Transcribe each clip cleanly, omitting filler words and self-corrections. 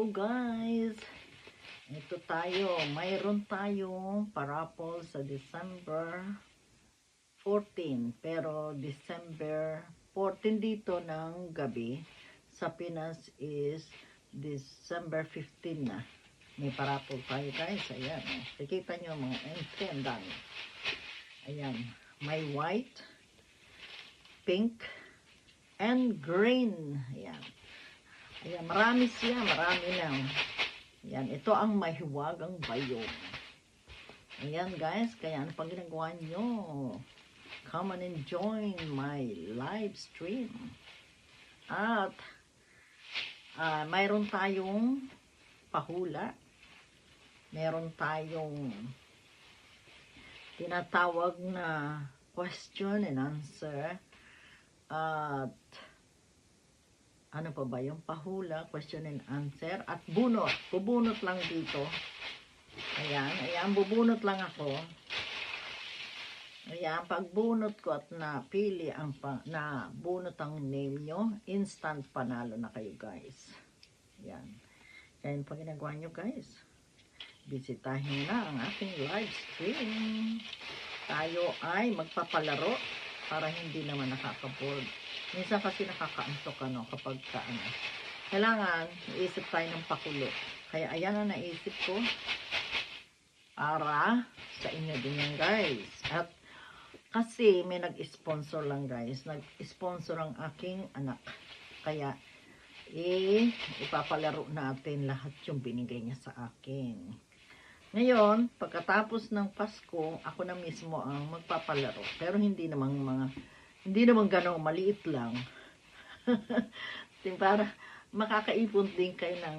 Hello guys! Ito tayo. Mayroon tayong paraffol sa December 14. Pero December 14 dito ng gabi. Sa Pinas is December 15 na. May paraffol tayo guys. Ayan. Nakikita nyo mga entry. Ang dami. Ayan. May white, pink, and green. Ayan. Ayan, marami siya, marami na. Ayan, ito ang mahiwagang bayong. Ayan guys, kaya ano pang ginagawa nyo? Come on and join my live stream. At mayroon tayong pahula. Mayroon tayong tinatawag na question and answer. At ano pa ba yung pahula, question and answer, at bunot. Bubunot lang dito. Ayan, bubunot lang ako. Ayan, pag bunot ko at napili ang bunot ang name nyo, instant panalo na kayo guys. Ayan. Kaya yung pag ginagawa nyo guys, bisitahin na ang ating live stream. Tayo ay magpapalaro para hindi naman nakaka-board. Minsan kasi nakakaantok kapag kailangan iisip tayo ng pakulo. Kaya ayan ang naisip ko para sa inyo din yan guys. At kasi may nag-sponsor lang guys. Nag-sponsor ang aking anak. Kaya ipapalaro natin lahat yung binigay niya sa akin. Ngayon, pagkatapos ng Pasko, ako na mismo ang magpapalaro. Pero hindi naman ganong maliit lang. Para makakaipon din kayo ng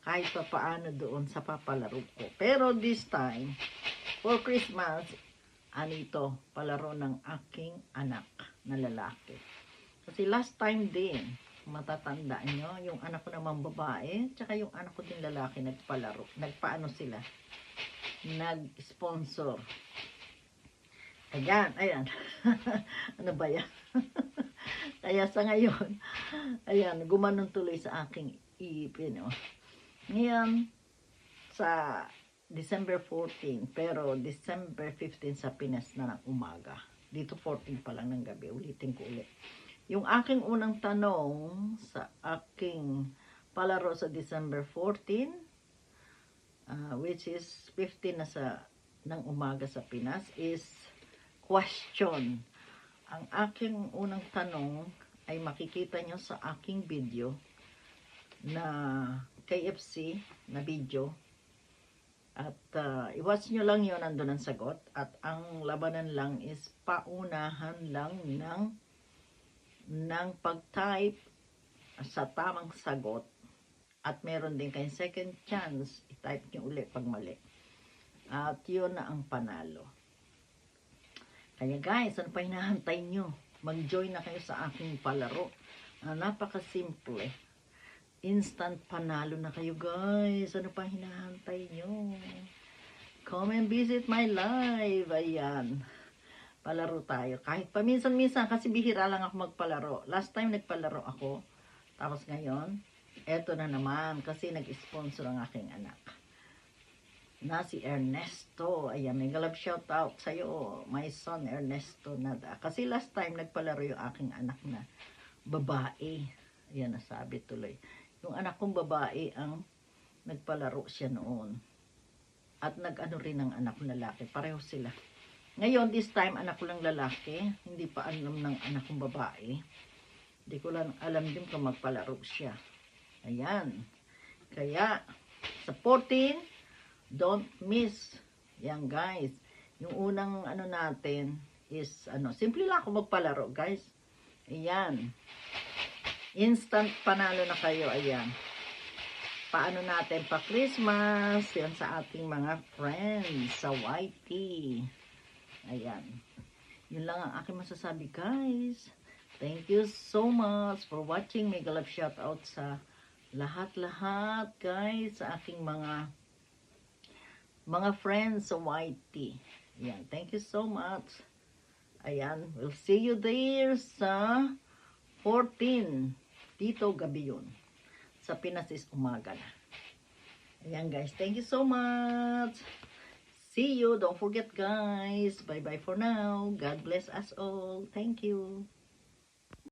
kahit pa paano doon sa papalaro ko. Pero this time, for Christmas, anito, palaro ng aking anak na lalaki. Kasi last time din, matatandaan nyo, yung anak ko naman babae, tsaka yung anak ko din lalaki nagpalaro. Nagpaano sila? Nag-sponsor. Ayan. Ano ba yan? Kaya sa ngayon, ayan, gumanon tuloy sa aking ipin. Ngayon, sa December 14, pero December 15 sa Pinas na ng umaga. Dito 14 pa lang ng gabi. Ulitin ko ulit. Yung aking unang tanong sa aking palaro sa December 14, which is 15 na ng umaga sa Pinas, is question. Ang aking unang tanong ay makikita nyo sa aking video na KFC na video. At i-watch nyo lang yun, nandun ang sagot. At ang labanan lang is paunahan lang ng pag-type sa tamang sagot. At meron din kayong second chance, i-type nyo ulit pag mali. At yun na ang panalo. Kaya guys, ano pa hinahantay nyo? Mag-join na kayo sa aking palaro. Napakasimple. Instant panalo na kayo guys. Ano pa hinahantay nyo? Come and visit my live. Ayan. Palaro tayo. Kahit paminsan-minsan kasi bihira lang ako magpalaro. Last time nagpalaro ako. Tapos ngayon, eto na naman kasi nag-sponsor ang aking anak. Na si Ernesto. Ayan, may galab shoutout sa'yo. My son Ernesto Nada. Kasi last time nagpalaro yung aking anak na babae. Ayan, nasabi tuloy. Yung anak kong babae ang nagpalaro siya noon. At nag-ano rin ang anak kong lalaki. Pareho sila. Ngayon, this time, anak ko lang lalaki. Hindi pa alam ng anak kong babae. Hindi ko lang alam din kung magpalaro siya. Ayan. Kaya, sa 14, don't miss. Yan guys. Yung unang ano natin is, simple lang ako magpalaro guys. Ayan. Instant panalo na kayo. Ayan. Paano natin pa Christmas? Yan sa ating mga friends sa YT. Ayan. Yun lang ang aking masasabi guys. Thank you so much for watching. Mega love shoutout sa lahat-lahat guys. Sa aking mga friends sa YT. Ayan. Thank you so much. Ayan. We'll see you there sa 14. Dito gabi yun. Sa Pinas is umaga na. Ayan guys, thank you so much. See you. Don't forget guys. Bye-bye for now. God bless us all. Thank you.